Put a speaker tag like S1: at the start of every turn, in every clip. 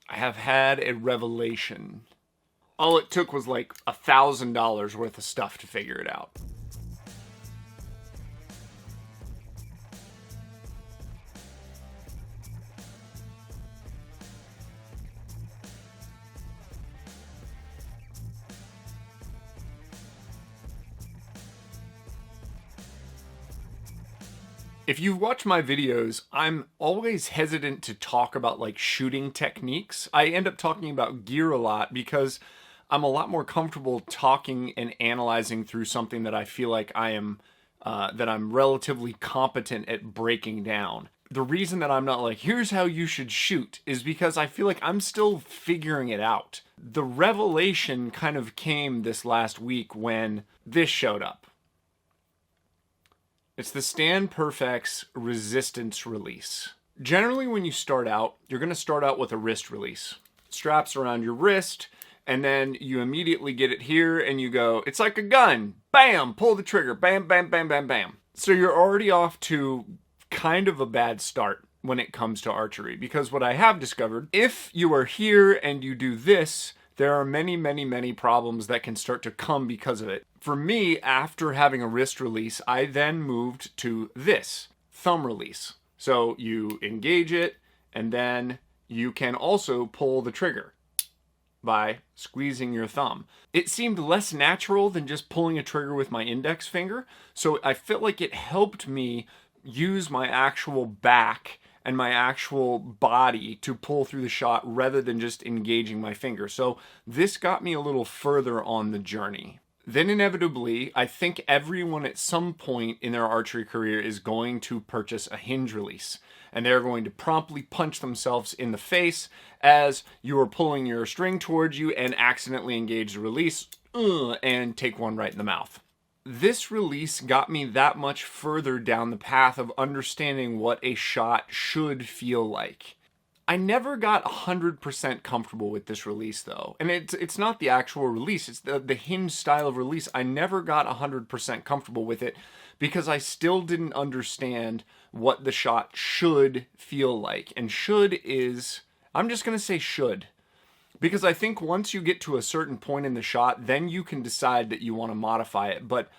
S1: I have had a revelation. All it took was like $1,000 worth of stuff to figure it out. If you've watched my videos, I'm always hesitant to talk about like shooting techniques. I end up talking about gear a lot because I'm a lot more comfortable talking and analyzing through something that I feel like that I'm relatively competent at breaking down. The reason that I'm not like, here's how you should shoot, is because I feel like I'm still figuring it out. The revelation kind of came this last week when this showed up. It's the Stand Perfect's resistance release. Generally, when you start out, you're going to start out with a wrist release. Straps around your wrist, and then you immediately get it here, and you go, it's like a gun. Bam! Pull the trigger. Bam, bam, bam, bam, bam. So you're already off to kind of a bad start when it comes to archery, because what I have discovered, if you are here and you do this, there are many, many, many problems that can start to come because of it. For me, after having a wrist release, I then moved to this, thumb release. So you engage it, and then you can also pull the trigger by squeezing your thumb. It seemed less natural than just pulling a trigger with my index finger, so I felt like it helped me use my actual back and my actual body to pull through the shot rather than just engaging my finger. So this got me a little further on the journey. Then inevitably, I think everyone at some point in their archery career is going to purchase a hinge release. And they're going to promptly punch themselves in the face as you are pulling your string towards you and accidentally engage the release and take one right in the mouth. This release got me that much further down the path of understanding what a shot should feel like. I never got 100% comfortable with this release though. And it's not the actual release, it's the hinge style of release. I never got 100% comfortable with it because I still didn't understand what the shot should feel like. And should is, I'm just gonna say should. Because I think once you get to a certain point in the shot, then you can decide that you want to modify it. But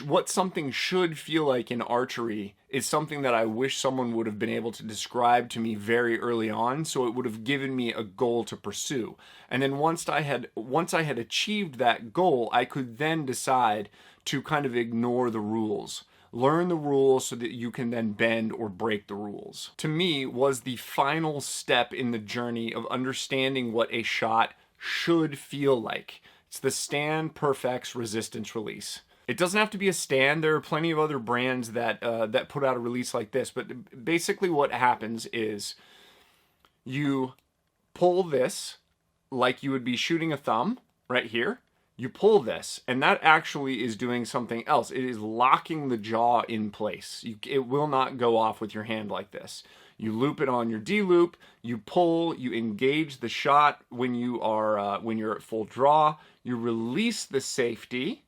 S1: what something should feel like in archery is something that I wish someone would have been able to describe to me very early on, so it would have given me a goal to pursue. And then once I had achieved that goal, I could then decide to kind of ignore the rules. Learn the rules so that you can then bend or break the rules. To me, was the final step in the journey of understanding what a shot should feel like. It's the Stand Perfect's resistance release. It doesn't have to be a stand. There are plenty of other brands that put out a release like this. But basically what happens is you pull this like you would be shooting a thumb right here. You pull this, and that actually is doing something else. It is locking the jaw in place. It will not go off with your hand like this. You loop it on your D-loop, you pull, you engage the shot when you're at full draw, you release the safety,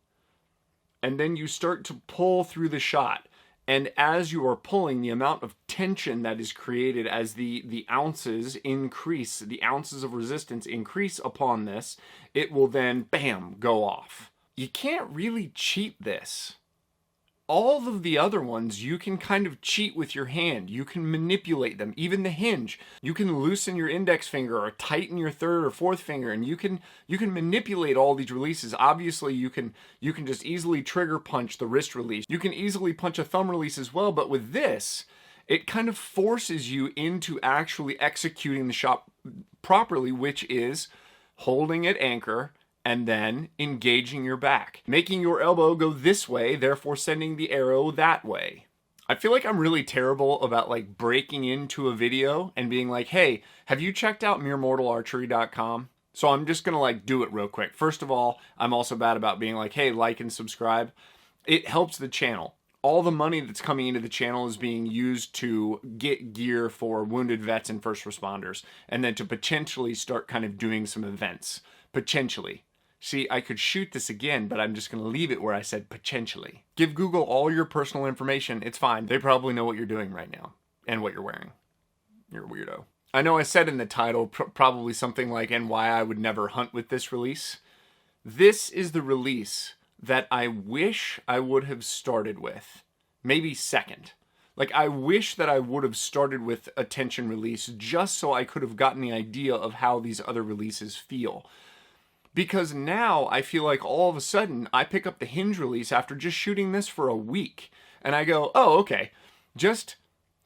S1: and then you start to pull through the shot. And as you are pulling, the amount of tension that is created as the ounces increase, the ounces of resistance increase upon this, it will then, bam, go off. You can't really cheat this. All of the other ones, you can kind of cheat with your hand. You can manipulate them. Even the hinge, you can loosen your index finger or tighten your third or fourth finger, and you can manipulate all these releases. Obviously, you can just easily trigger punch the wrist release. You can easily punch a thumb release as well, but with this, it kind of forces you into actually executing the shot properly, which is holding at anchor and then engaging your back, making your elbow go this way, therefore sending the arrow that way. I feel like I'm really terrible about like breaking into a video and being like, hey, have you checked out meremortalarchery.com? So I'm just gonna like do it real quick. First of all, I'm also bad about being like, hey, like and subscribe. It helps the channel. All the money that's coming into the channel is being used to get gear for wounded vets and first responders, and then to potentially start kind of doing some events. Potentially. See, I could shoot this again, but I'm just going to leave it where I said potentially. Give Google all your personal information. It's fine. They probably know what you're doing right now and what you're wearing. You're a weirdo. I know I said in the title probably something like, and why I would never hunt with this release. This is the release that I wish I would have started with. Maybe second. Like, I wish that I would have started with a tension release just so I could have gotten the idea of how these other releases feel. Because now I feel like all of a sudden I pick up the Hinge release after just shooting this for a week. And I go, oh, okay, just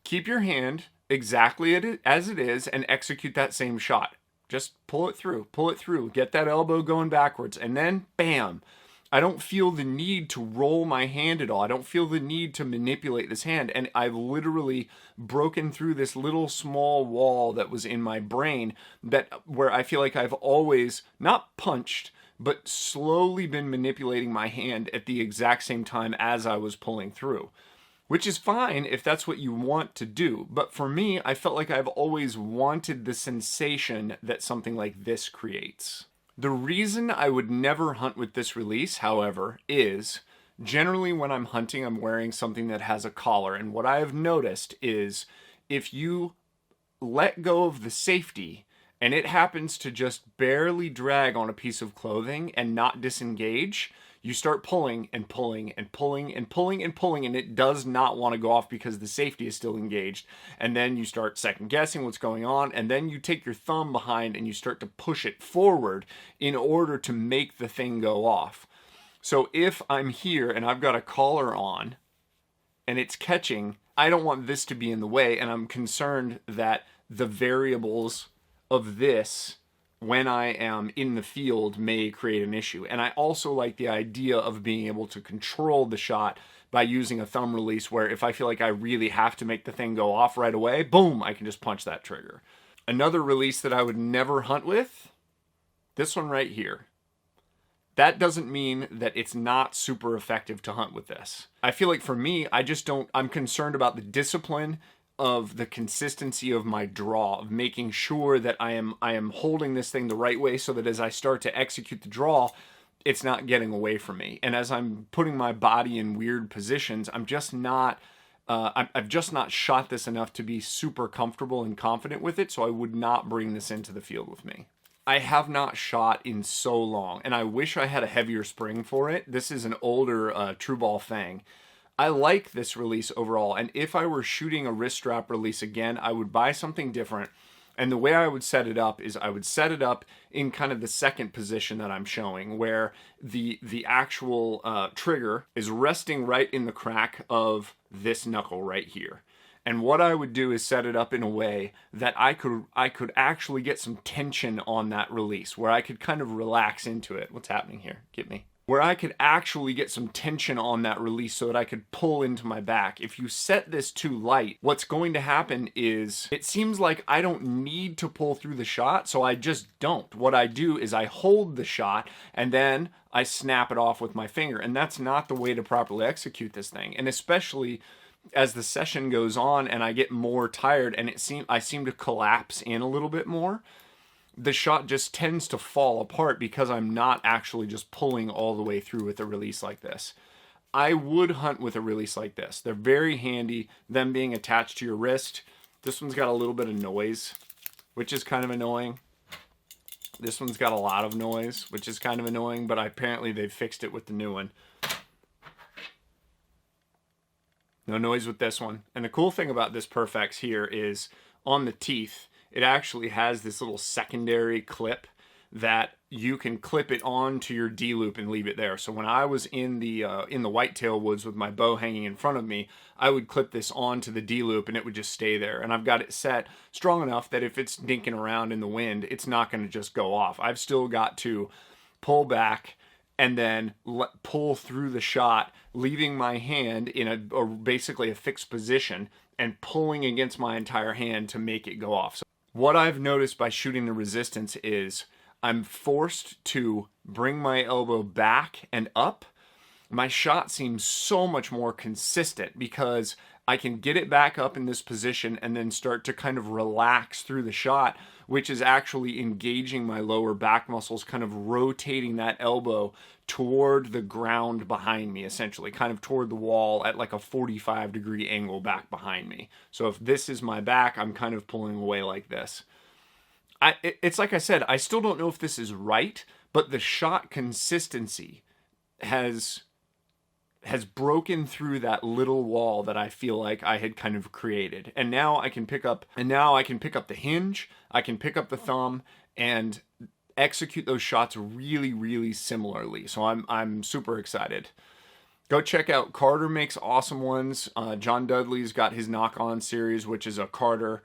S1: keep your hand exactly as it is and execute that same shot. Just pull it through, get that elbow going backwards, and then bam. I don't feel the need to roll my hand at all. I don't feel the need to manipulate this hand. And I've literally broken through this little small wall that was in my brain where I feel like I've always not punched, but slowly been manipulating my hand at the exact same time as I was pulling through. Which is fine if that's what you want to do. But for me, I felt like I've always wanted the sensation that something like this creates. The reason I would never hunt with this release, however, is generally when I'm hunting, I'm wearing something that has a collar. And what I have noticed is if you let go of the safety and it happens to just barely drag on a piece of clothing and not disengage, you start pulling and pulling and pulling and pulling and pulling, and it does not want to go off because the safety is still engaged. And then you start second guessing what's going on, and then you take your thumb behind and you start to push it forward in order to make the thing go off. So if I'm here and I've got a collar on and it's catching, I don't want this to be in the way, and I'm concerned that the variables of this when I am in the field may create an issue. And I also like the idea of being able to control the shot by using a thumb release where if I feel like I really have to make the thing go off right away, boom, I can just punch that trigger. Another release that I would never hunt with, this one right here. That doesn't mean that it's not super effective to hunt with this. I feel like for me, I'm concerned about the discipline of the consistency of my draw, of making sure that I am holding this thing the right way so that as I start to execute the draw, it's not getting away from me. And as I'm putting my body in weird positions, I've just not shot this enough to be super comfortable and confident with it, so I would not bring this into the field with me. I have not shot in so long, and I wish I had a heavier spring for it. This is an older True Ball Fang. I like this release overall, and if I were shooting a wrist strap release again, I would buy something different. And the way I would set it up is I would set it up in kind of the second position that I'm showing, where the actual trigger is resting right in the crack of this knuckle right here. And what I would do is set it up in a way that I could actually get some tension on that release, where I could kind of relax into it. What's happening here? Get me. Where I could actually get some tension on that release so that I could pull into my back. If you set this too light, what's going to happen is it seems like I don't need to pull through the shot, so I just don't. What I do is I hold the shot and then I snap it off with my finger, and that's not the way to properly execute this thing. And especially as the session goes on and I get more tired and I seem to collapse in a little bit more, the shot just tends to fall apart because I'm not actually just pulling all the way through with a release like this. I would hunt with a release like this. They're very handy, them being attached to your wrist. This one's got a little bit of noise, which is kind of annoying. This one's got a lot of noise, which is kind of annoying, but apparently they've fixed it with the new one. No noise with this one. And the cool thing about this Perfex here is on the teeth, it actually has this little secondary clip that you can clip it onto your D-loop and leave it there. So when I was in the whitetail woods with my bow hanging in front of me, I would clip this onto the D-loop and it would just stay there. And I've got it set strong enough that if it's dinking around in the wind, it's not going to just go off. I've still got to pull back and then pull through the shot, leaving my hand in basically a fixed position and pulling against my entire hand to make it go off. So what I've noticed by shooting the resistance is I'm forced to bring my elbow back and up. My shot seems so much more consistent because I can get it back up in this position and then start to kind of relax through the shot, which is actually engaging my lower back muscles, kind of rotating that elbow toward the ground behind me, essentially, kind of toward the wall at like a 45-degree angle back behind me. So if this is my back, I'm kind of pulling away like this. It's like I said, I still don't know if this is right, but the shot consistency has broken through that little wall that I feel like I had kind of created. And now I can pick up the hinge, I can pick up the thumb and execute those shots really, really similarly. So I'm super excited. Go check out Carter makes awesome ones. John Dudley's got his Knock On series, which is a Carter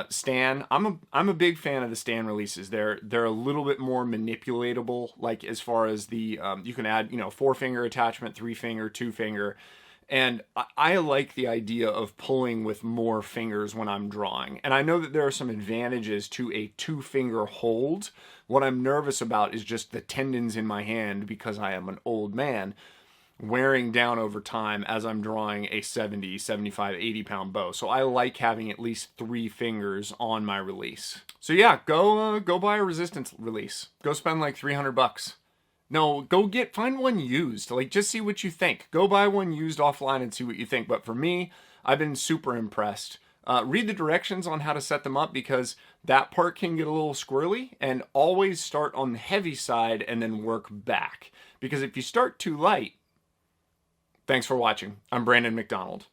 S1: Stan. I'm a big fan of the Stan releases. They're a little bit more manipulatable, like as far as the you can add 4-finger attachment, 3-finger, 2-finger, and I like the idea of pulling with more fingers when I'm drawing. And I know that there are some advantages to a 2-finger hold. What I'm nervous about is just the tendons in my hand, because I am an old man, wearing down over time as I'm drawing a 70, 75, 80 pound bow. So I like having at least 3 fingers on my release. So yeah, go buy a resistance release. Go spend like $300. No, find one used. Like, just see what you think. Go buy one used offline and see what you think. But for me, I've been super impressed. Read the directions on how to set them up, because that part can get a little squirrely, and always start on the heavy side and then work back. Because if you start too light, thanks for watching. I'm Brandon McDonald.